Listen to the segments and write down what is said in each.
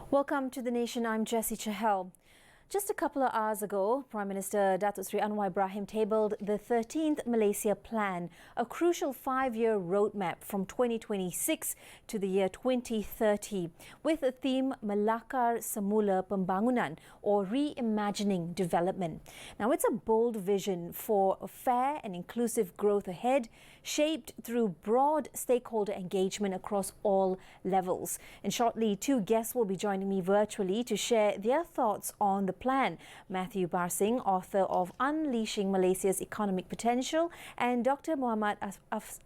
Welcome to The Nation. I'm Jessie CHAHAL. Just a couple of hours ago, Prime Minister Datuk Seri Anwar Ibrahim tabled the 13th Malaysia Plan, a crucial 5-year roadmap from 2026 to the year 2030, with the theme Melakar Semula Pembangunan, or reimagining development. Now, it's a bold vision for a fair and inclusive growth ahead, shaped through broad stakeholder engagement across all levels. And shortly, two guests will be joining me virtually to share their thoughts on the plan. Matthew Barsing, author of Unleashing Malaysia's Economic Potential, and Dr. Muhammad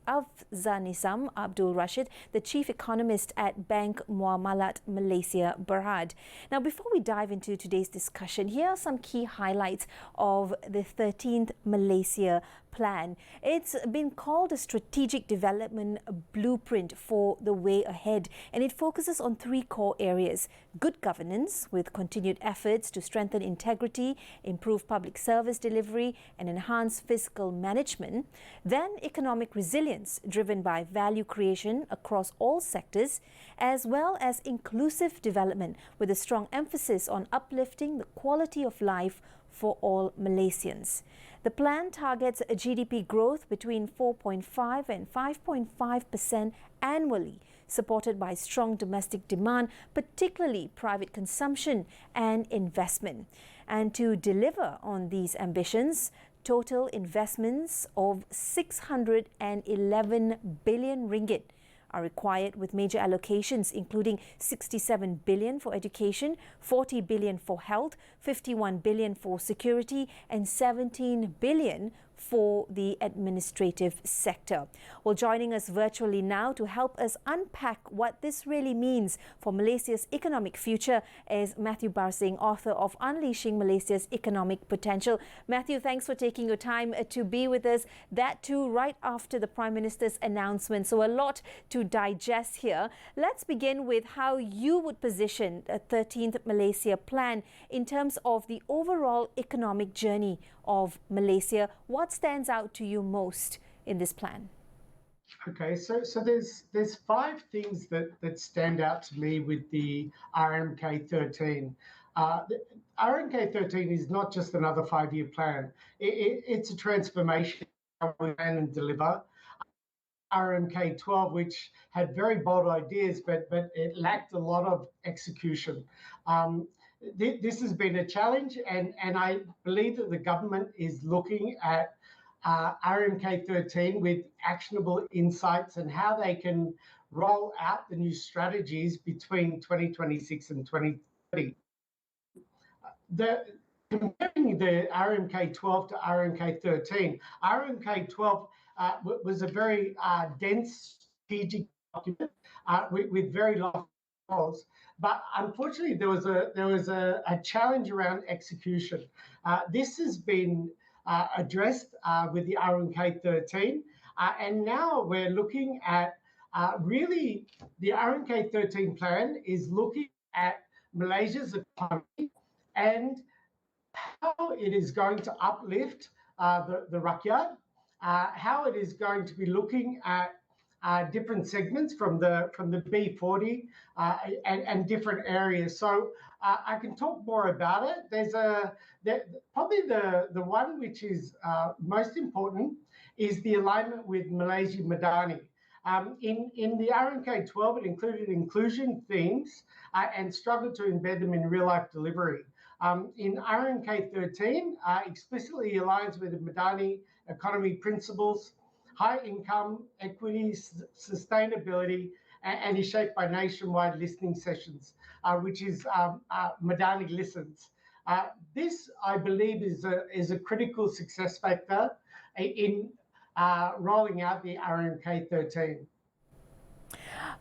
Afzanisam Abdul Rashid, the Chief Economist at Bank Muamalat Malaysia Berhad. Now, before we dive into today's discussion, here are some key highlights of the 13th Malaysia Plan. It's been called a strategic development blueprint for the way ahead, and it focuses on three core areas: good governance, with continued efforts to strengthen integrity, improve public service delivery, and enhance fiscal management; then economic resilience, driven by value creation across all sectors, as well as inclusive development, with a strong emphasis on uplifting the quality of life for all Malaysians. The plan targets a GDP growth between 4.5 and 5.5% annually, supported by strong domestic demand, particularly private consumption and investment. And to deliver on these ambitions, total investments of 611 billion ringgit are required, with major allocations including 67 billion for education, 40 billion for health, 51 billion for security, and 17 billion for the administrative sector. Well, joining us virtually now to help us unpack what this really means for Malaysia's economic future is Matthew Barsing, author of Unleashing Malaysia's Economic Potential. Matthew, thanks for taking your time to be with us. That too right after the Prime Minister's announcement. So a lot to digest here. Let's begin with how you would position a 13th Malaysia Plan in terms of the overall economic journey of Malaysia. What stands out to you most in this plan? Okay, so there's five things that stand out to me with the RMK13. The RMK13 is not just another 5-year plan. It's a transformation we plan and deliver. RMK12, which had very bold ideas, but it lacked a lot of execution. This has been a challenge, and I believe that the government is looking at RMK13 with actionable insights and how they can roll out the new strategies between 2026 and 2030. Comparing the RMK12 to RMK13, RMK12 was a very dense strategic document with very long goals, but unfortunately there was a challenge around execution. This has been addressed with the RMK13, and now we're looking at really the RMK13 plan is looking at Malaysia's economy and how it is going to uplift the rakyat, how it is going to be looking at different segments from the B40 and different areas. So I can talk more about it. There's probably the one which is most important is the alignment with Malaysia Madani. In the RMK12, it included inclusion themes and struggled to embed them in real-life delivery. In RMK13, explicitly aligns with the Madani economy principles, high income, equity, sustainability, and is shaped by nationwide listening sessions, which is Madani Listens. This, I believe, is a critical success factor in rolling out the RMK13.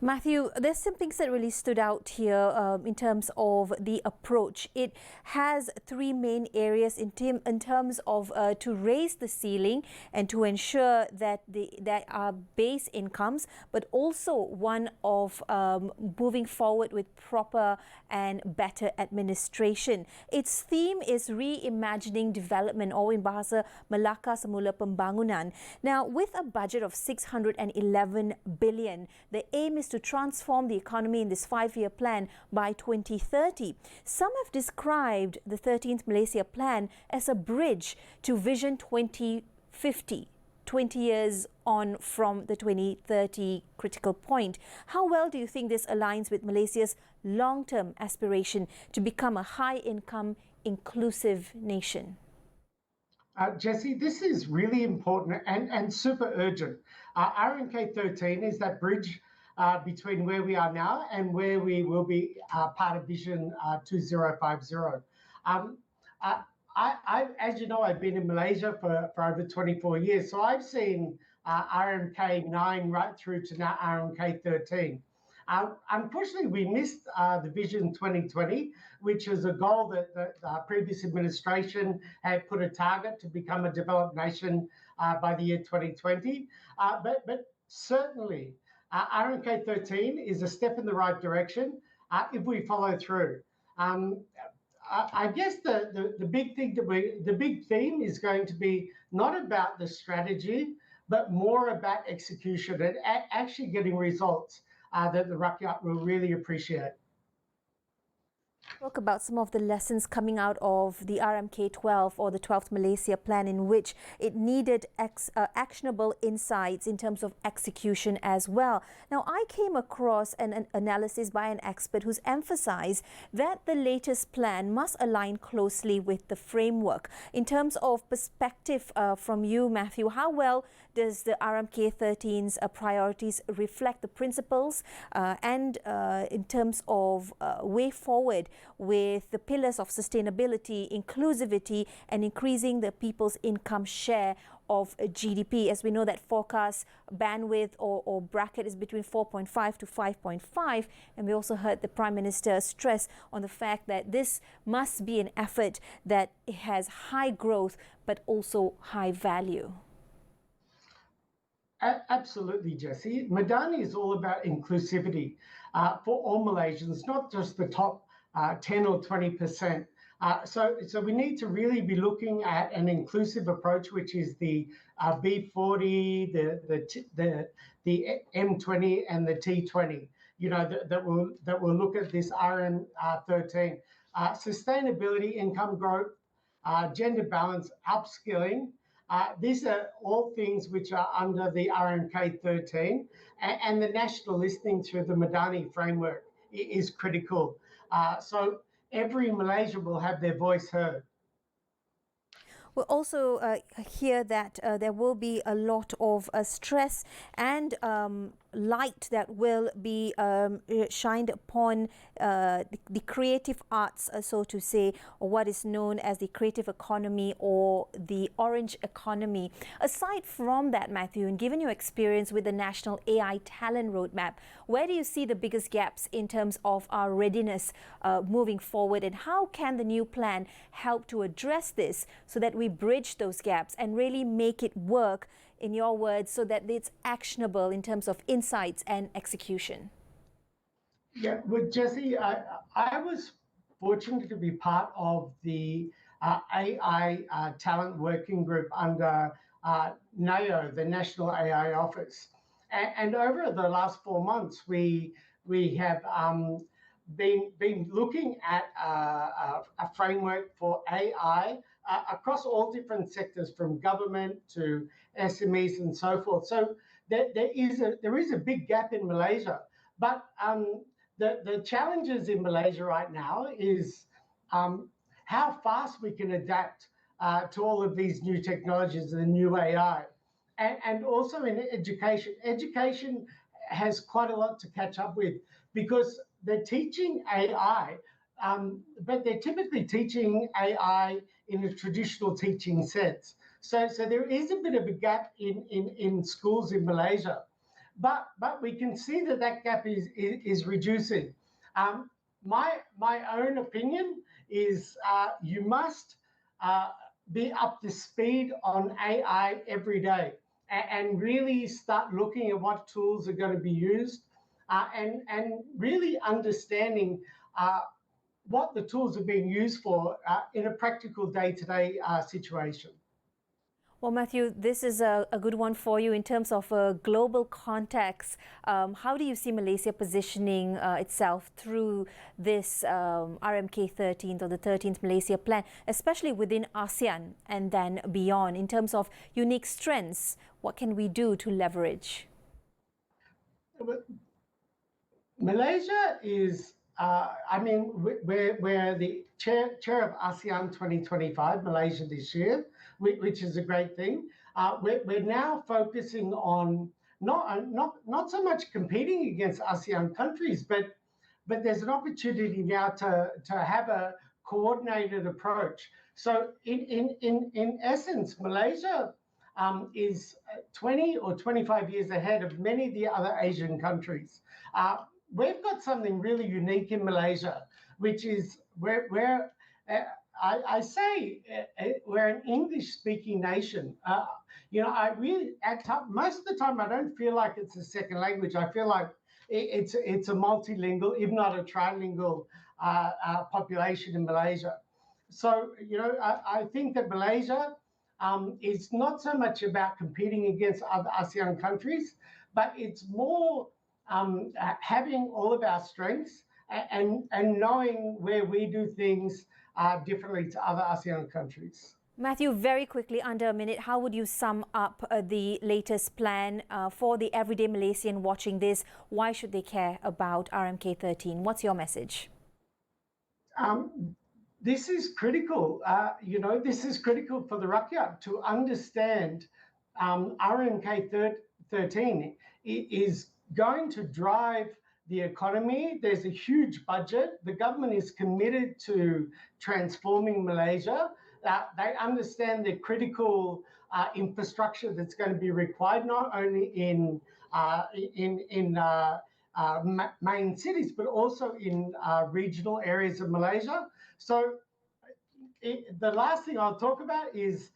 Matthew, there's some things that really stood out here in terms of the approach. It has three main areas in terms of to raise the ceiling and to ensure that there are base incomes, but also one of moving forward with proper and better administration. Its theme is reimagining development, or in bahasa Melakar Semula Pembangunan. Now, with a budget of 611 billion, the aim is to transform the economy in this 5-year plan by 2030. Some have described the 13th Malaysia Plan as a bridge to Vision 2050. 20 years on from the 2030 critical point. How well do you think this aligns with Malaysia's long-term aspiration to become a high-income, inclusive nation? Jessie, this is really important and super urgent. RMK13 is that bridge between where we are now and where we will be part of Vision 2050. As you know, I've been in Malaysia for over 24 years, so I've seen RMK9 right through to now RMK13. Unfortunately, we missed the Vision 2020, which is a goal that the previous administration had put a target to become a developed nation by the year 2020. But certainly, RMK13 is a step in the right direction if we follow through. I guess the big thing the big theme is going to be not about the strategy, but more about execution and actually getting results that the rakyat will really appreciate. Talk about some of the lessons coming out of the RMK12 or the 12th Malaysia Plan, in which it needed actionable insights in terms of execution as well. Now, I came across an analysis by an expert who's emphasized that the latest plan must align closely with the framework. In terms of perspective from you, Matthew, how well does the RMK13's priorities reflect the principles and in terms of way forward with the pillars of sustainability, inclusivity, and increasing the people's income share of GDP? As we know, that forecast bandwidth or bracket is between 4.5 to 5.5, and we also heard the Prime Minister stress on the fact that this must be an effort that has high growth but also high value. Absolutely, Jessie. Madani is all about inclusivity for all Malaysians, not just the top 10 or 20%. So we need to really be looking at an inclusive approach, which is the B40, the M20, and the T20. You know, that will look at this RM13. Sustainability, income growth, gender balance, upskilling. These are all things which are under the RMK13, and the national listening through the Madani framework is critical. So every Malaysian will have their voice heard. We'll also hear that there will be a lot of stress and light that will be shined upon the creative arts, so to say, or what is known as the creative economy or the orange economy. Aside from that, Matthew, and given your experience with the National AI Talent Roadmap, where do you see the biggest gaps in terms of our readiness moving forward, and how can the new plan help to address this so that we bridge those gaps and really make it work, in your words, so that it's actionable in terms of insights and execution? Yeah, with Jessie, I was fortunate to be part of the AI talent working group under NAO, the National AI Office. And over the last 4 months, we have been looking at a framework for AI across all different sectors, from government to SMEs and so forth. So there is a big gap in Malaysia, but the challenges in Malaysia right now is how fast we can adapt to all of these new technologies and the new AI. And also in education. Education has quite a lot to catch up with, because they're teaching AI, but they're typically teaching AI in a traditional teaching sense. So there is a bit of a gap in schools in Malaysia, but we can see that gap is reducing. My own opinion is you must be up to speed on AI every day and really start looking at what tools are going to be used and really understanding what the tools are being used for in a practical day-to-day situation. Well, Matthew, this is a good one for you in terms of a global context. How do you see Malaysia positioning itself through this RMK13 or the 13th Malaysia Plan, especially within ASEAN and then beyond, in terms of unique strengths? What can we do to leverage? Malaysia is, we're the chair of ASEAN 2025, Malaysia this year, which is a great thing. We're now focusing on not so much competing against ASEAN countries, but there's an opportunity now to have a coordinated approach. So in essence, Malaysia is 20 or 25 years ahead of many of the other Asian countries. We've got something really unique in Malaysia, which is we're an English-speaking nation. Most of the time I don't feel like it's a second language. I feel like it's a multilingual, if not a trilingual, population in Malaysia. So I think that Malaysia is not so much about competing against other ASEAN countries, but it's more having all of our strengths and knowing where we do things differently to other ASEAN countries. Matthew, very quickly, under a minute, how would you sum up the latest plan for the everyday Malaysian watching this? Why should they care about RMK13? What's your message? This is critical. This is critical for the rakyat to understand RMK13 is going to drive the economy. There's a huge budget. The government is committed to transforming Malaysia. They understand the critical infrastructure that's going to be required, not only in main cities, but also in regional areas of Malaysia. So the last thing I'll talk about is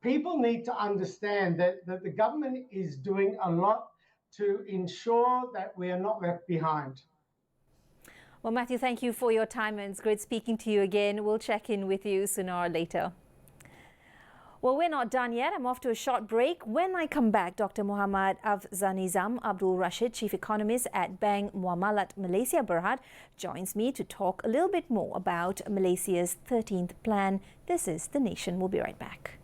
people need to understand that the government is doing a lot to ensure that we are not left behind. Well, Matthew, thank you for your time, and it's great speaking to you again. We'll check in with you sooner or later. Well, we're not done yet. I'm off to a short break. When I come back, Dr. Muhammad Afzanizam Abdul Rashid, Chief Economist at Bank Muamalat Malaysia Berhad, joins me to talk a little bit more about Malaysia's 13th plan. This is The Nation. We'll be right back.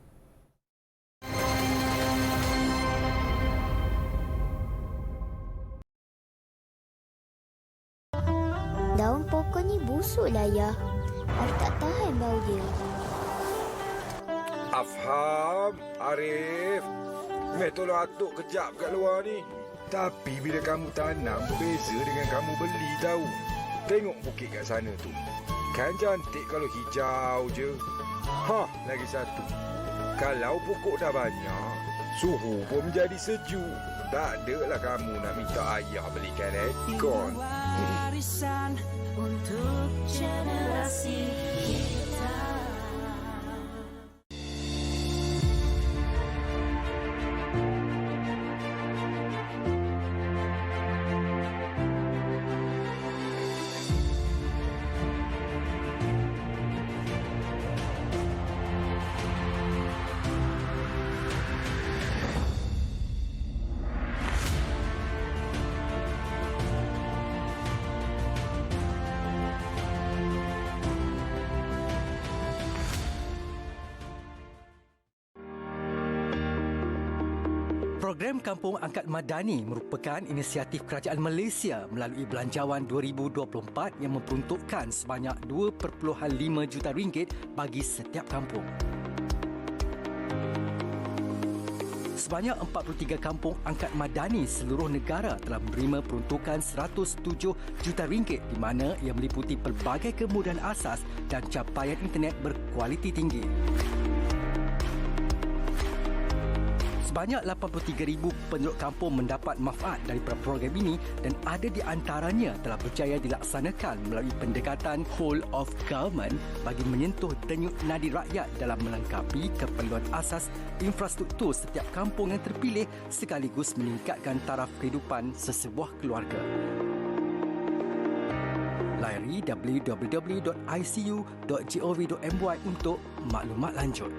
Daun pokok ni busuk lah, ya. Aku tak tahan bau dia. Afham, Arif. Meh tolong atuk kejap kat luar ni. Tapi bila kamu tanam, berbeza dengan kamu beli tahu. Tengok bukit kat sana tu. Kan cantik kalau hijau je. Lagi satu. Kalau pokok dah banyak, suhu pun menjadi sejuk. Tak adalah kamu nak minta ayah belikan aircon. Warisan untuk generasi kita. Program Kampung Angkat Madani merupakan inisiatif kerajaan Malaysia melalui Belanjawan 2024 yang memperuntukkan sebanyak 2.5 juta ringgit bagi setiap kampung. Sebanyak 43 kampung angkat madani seluruh negara telah menerima peruntukan 107 juta ringgit di mana ia meliputi pelbagai kemudahan asas dan capaian internet berkualiti tinggi. Sebanyak 83,000 penduduk kampung mendapat manfaat daripada program ini dan ada di antaranya telah berjaya dilaksanakan melalui pendekatan whole of government bagi menyentuh denyut nadi rakyat dalam melengkapi keperluan asas infrastruktur setiap kampung yang terpilih sekaligus meningkatkan taraf kehidupan sesebuah keluarga. Layari www.icu.gov.my untuk maklumat lanjut.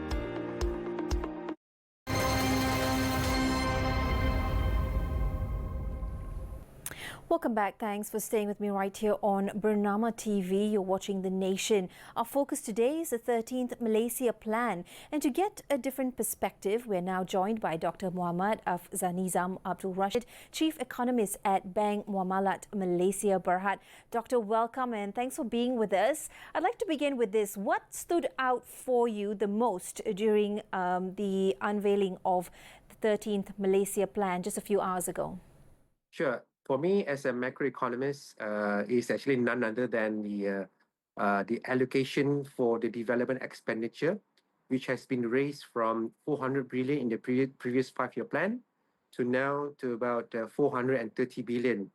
Welcome back. Thanks for staying with me right here on Bernama TV. You're watching The Nation. Our focus today is the 13th Malaysia Plan. And to get a different perspective, we're now joined by Dr. Muhammad Afzanizam Abdul Rashid, Chief Economist at Bank Muamalat Malaysia Berhad. Doctor, welcome and thanks for being with us. I'd like to begin with this. What stood out for you the most during the unveiling of the 13th Malaysia Plan just a few hours ago? Sure. For me, as a macroeconomist, is actually none other than the allocation for the development expenditure, which has been raised from 400 billion in the previous 5-year plan to now to about 430 billion.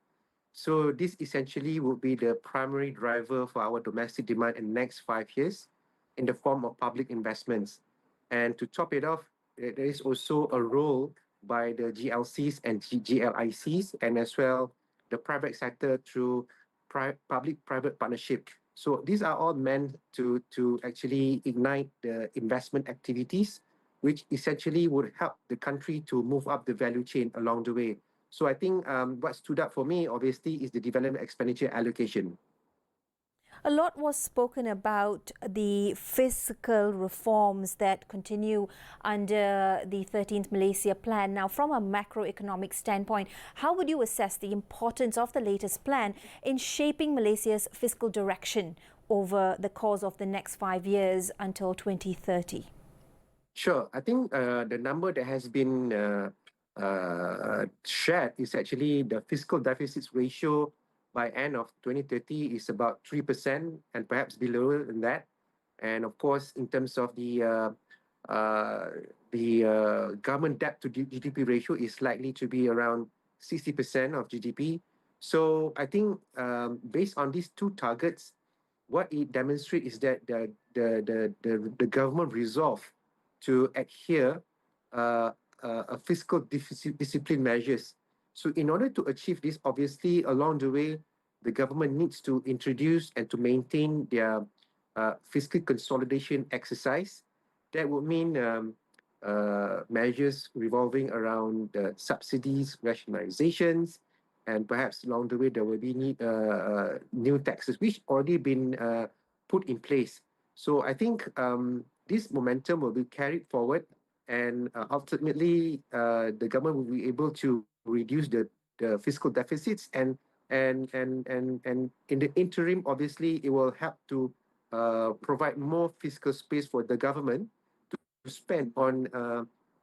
So this essentially would be the primary driver for our domestic demand in the next 5 years in the form of public investments. And to top it off, there is also a role by the GLCs and GLICs, and as well the private sector through public-private partnership. So these are all meant to actually ignite the investment activities, which essentially would help the country to move up the value chain along the way. So I think what stood out for me, obviously, is the development expenditure allocation. A lot was spoken about the fiscal reforms that continue under the 13th Malaysia Plan. Now, from a macroeconomic standpoint, how would you assess the importance of the latest plan in shaping Malaysia's fiscal direction over the course of the next 5 years until 2030? Sure. I think the number that has been shared is actually the fiscal deficits ratio by end of 2030 is about 3% and perhaps below than that. And of course, in terms of the government debt to GDP ratio is likely to be around 60% of GDP. So I think based on these two targets, what it demonstrates is that the government resolve to adhere a fiscal discipline measures. So in order to achieve this, obviously, along the way, the government needs to introduce and to maintain their fiscal consolidation exercise. That would mean measures revolving around subsidies, rationalizations, and perhaps along the way there will be new taxes, which already been put in place. So I think this momentum will be carried forward, and ultimately the government will be able to reduce the fiscal deficits, and in the interim, obviously, it will help to provide more fiscal space for the government to spend on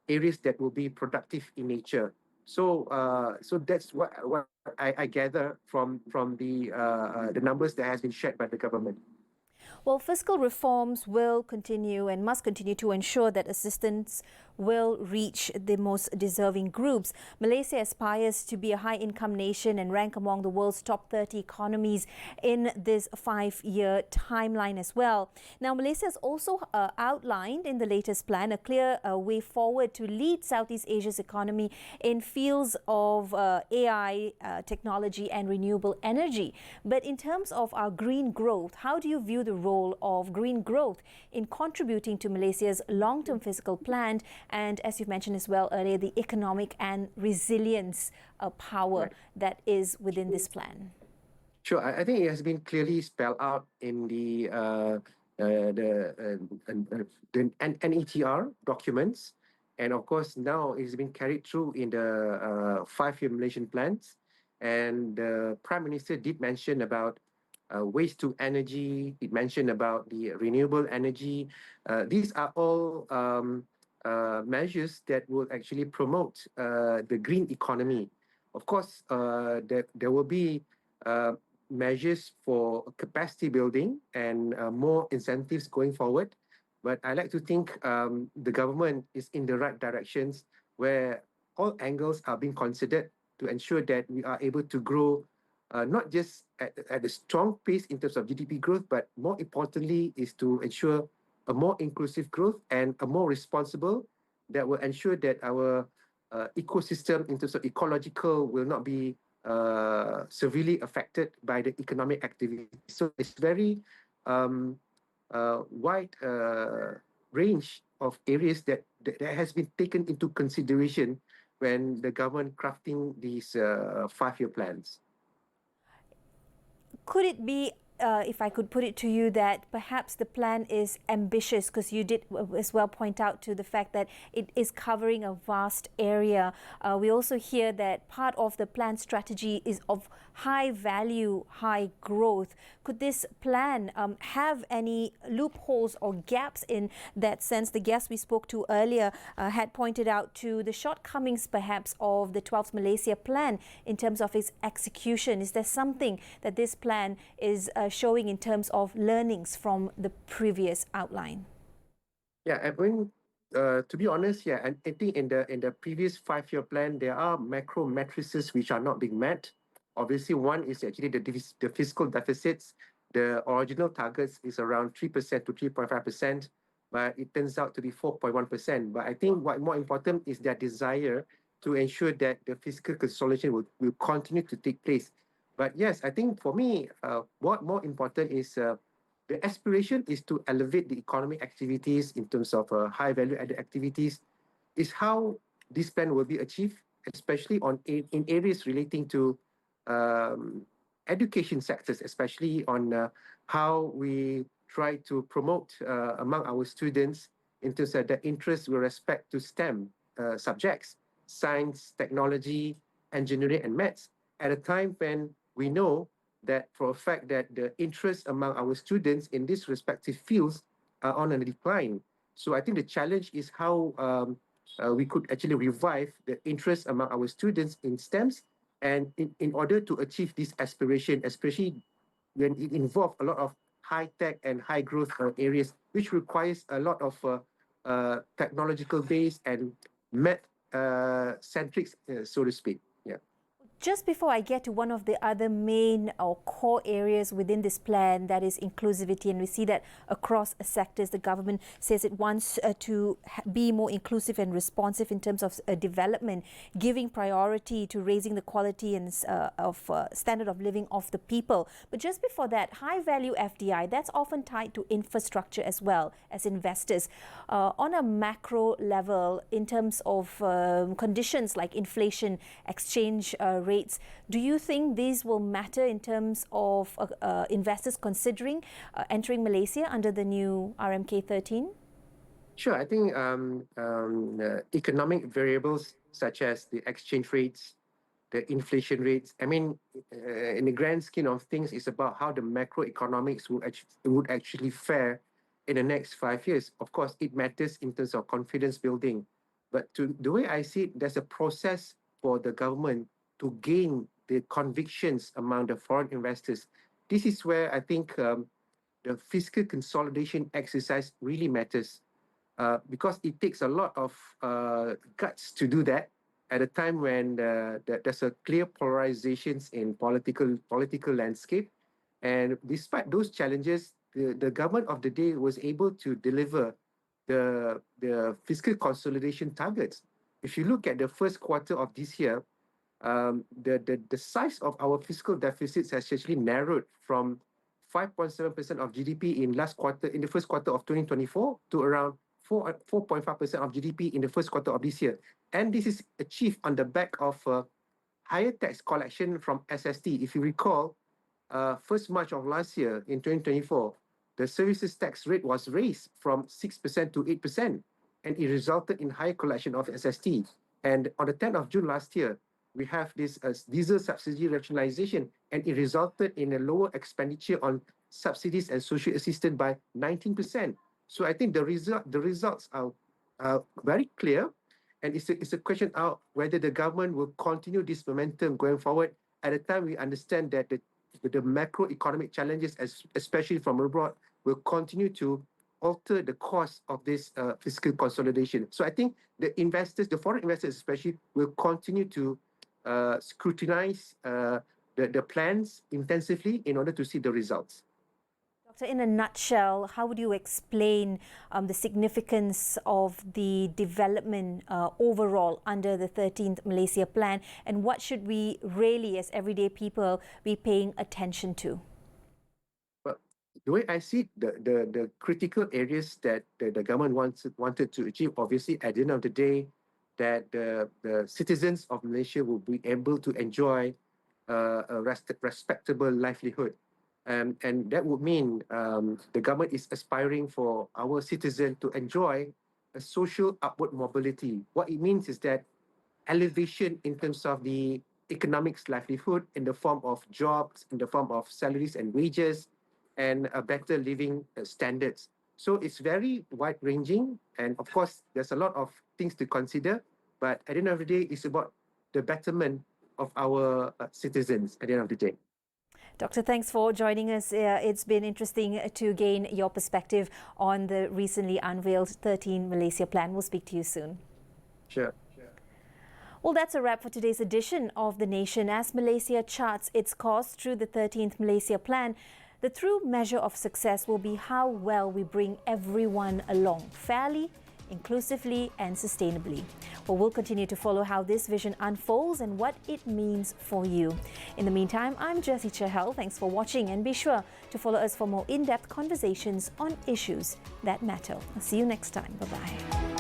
areas that will be productive in nature. So that's what I gather from the numbers that has been shared by the government. Well, fiscal reforms will continue and must continue to ensure that assistance will reach the most deserving groups. Malaysia aspires to be a high-income nation and rank among the world's top 30 economies in this 5-year timeline as well. Now, Malaysia has also outlined in the latest plan a clear way forward to lead Southeast Asia's economy in fields of AI, technology and renewable energy. But in terms of our green growth, how do you view the role of green growth in contributing to Malaysia's long-term fiscal plan and, as you've mentioned as well earlier, the economic and resilience power that is within this plan? Sure. I think it has been clearly spelled out in the NETR documents, and of course now it's been carried through in the 5-year Malaysian plans. And the Prime Minister did mention about waste to energy. It mentioned about the renewable energy. These are all measures that will actually promote the green economy. Of course, there will be measures for capacity building and more incentives going forward. But I like to think the government is in the right directions, where all angles are being considered to ensure that we are able to grow not just at a strong pace in terms of GDP growth, but more importantly is to ensure a more inclusive growth and a more responsible that will ensure that our ecosystem in terms of ecological will not be severely affected by the economic activity. So it's very wide range of areas that has been taken into consideration when the government crafting these 5-year plans. Could it be, if I could put it to you, that perhaps the plan is ambitious, because you did as well point out to the fact that it is covering a vast area. We also hear that part of the plan strategy is of high value, high growth. Could this plan have any loopholes or gaps in that sense? The guest we spoke to earlier had pointed out to the shortcomings perhaps of the 12th Malaysia plan in terms of its execution. Is there something that this plan is showing in terms of learnings from the previous outline? Yeah, I mean, to be honest, yeah, and I think in the previous 5-year plan, there are macro matrices which are not being met. Obviously, one is actually the fiscal deficits. The original targets is around 3% to 3.5%, but it turns out to be 4.1%. But I think what more important is their desire to ensure that the fiscal consolidation will continue to take place. But yes, I think for me, what more important is the aspiration is to elevate the economic activities in terms of high value added activities. Is how this plan will be achieved, especially in areas relating to education sectors, especially on how we try to promote among our students in terms of the interest with respect to STEM subjects, science, technology, engineering, and maths, at a time when we know that for a fact that the interest among our students in these respective fields are on a decline. So I think the challenge is how we could actually revive the interest among our students in STEMs, and in order to achieve this aspiration, especially when it involves a lot of high tech and high growth areas, which requires a lot of technological base and math centric, so to speak. Yeah. Just before I get to one of the other main or core areas within this plan, that is inclusivity, and we see that across sectors, the government says it wants to be more inclusive and responsive in terms of development, giving priority to raising the quality and standard of living of the people. But just before that, high value FDI, that's often tied to infrastructure as well as investors. On a macro level, in terms of conditions like inflation, exchange rates, do you think these will matter in terms of investors considering entering Malaysia under the new RMK13? Sure, I think economic variables such as the exchange rates, the inflation rates, I mean, in the grand scheme of things, it's about how the macroeconomics would actually fare in the next 5 years. Of course, it matters in terms of confidence building. But the way I see it, there's a process for the government to gain the convictions among the foreign investors. This is where I think the fiscal consolidation exercise really matters, because it takes a lot of guts to do that at a time when there's a clear polarizations in political landscape. And despite those challenges, the government of the day was able to deliver the fiscal consolidation targets. If you look at the first quarter of this year, the size of our fiscal deficits has actually narrowed from 5.7% of GDP in the first quarter of 2024 to around 4.5% of GDP in the first quarter of this year. And this is achieved on the back of higher tax collection from SST. If you recall, 1st March of last year in 2024, the services tax rate was raised from 6% to 8%, and it resulted in higher collection of SST. And on the 10th of June last year, we have this diesel subsidy rationalization, and it resulted in a lower expenditure on subsidies and social assistance by 19%. So I think the results are very clear, and it's a question of whether the government will continue this momentum going forward at a time we understand that the macroeconomic challenges, especially from abroad, will continue to alter the course of this fiscal consolidation. So I think the foreign investors especially, will continue to scrutinize the plans intensively in order to see the results. Doctor, in a nutshell, how would you explain the significance of the development overall under the 13th Malaysia Plan, and what should we really, as everyday people, be paying attention to? Well, the way I see the critical areas that the government wanted to achieve, obviously, at the end of the day, that the citizens of Malaysia will be able to enjoy a respectable livelihood. And that would mean the government is aspiring for our citizens to enjoy a social upward mobility. What it means is that elevation in terms of the economics livelihood in the form of jobs, in the form of salaries and wages, and a better living standards. So it's very wide ranging. And of course, there's a lot of things to consider. But at the end of the day, it's about the betterment of our citizens at the end of the day. Doctor, thanks for joining us. It's been interesting to gain your perspective on the recently unveiled 13 Malaysia plan. We'll speak to you soon. Sure. Well, that's a wrap for today's edition of The Nation. As Malaysia charts its course through the 13th Malaysia Plan, the true measure of success will be how well we bring everyone along, fairly, inclusively and sustainably. Well, we'll continue to follow how this vision unfolds and what it means for you. In the meantime, I'm JESSY CHAHAL. Thanks for watching and be sure to follow us for more in-depth conversations on issues that matter. I'll see you next time. Bye-bye.